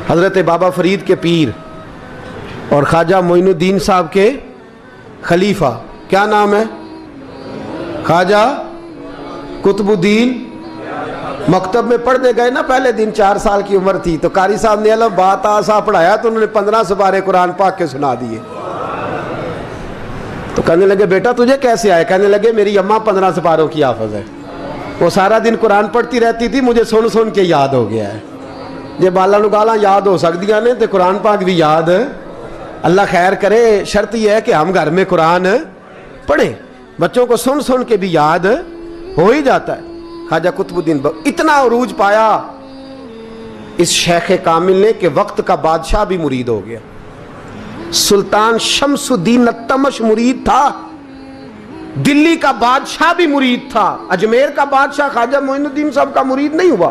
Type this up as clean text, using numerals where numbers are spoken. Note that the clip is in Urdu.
حضرت بابا فرید کے پیر اور خواجہ معین الدین صاحب کے خلیفہ، کیا نام ہے؟ خواجہ قطب الدین۔ مکتب میں پڑھنے گئے نا، پہلے دن 4 سال کی عمر تھی تو قاری صاحب نے الف با تا سا پڑھایا تو انہوں نے 15 سپارے قرآن پاک کے سنا دیے۔ تو کہنے لگے بیٹا تجھے کیسے آئے؟ کہنے لگے میری اماں 15 سپاروں کی حافظ ہے، وہ سارا دن قرآن پڑھتی رہتی تھی، مجھے سن سن کے یاد ہو گیا ہے۔ جے بالا نو گالاں یاد ہو سکدیاں نے تے قرآن پاک بھی یاد، اللہ خیر کرے۔ شرط یہ ہے کہ ہم گھر میں قرآن پڑھیں، بچوں کو سن سن کے بھی یاد ہو ہی جاتا ہے۔ خواجہ قطب الدین اتنا عروج پایا اس شیخ کامل نے کہ وقت کا بادشاہ بھی مرید ہو گیا۔ سلطان شمس الدین التمش مرید تھا، دلی کا بادشاہ بھی مرید تھا، اجمیر کا بادشاہ خواجہ معین الدین صاحب کا مرید نہیں ہوا۔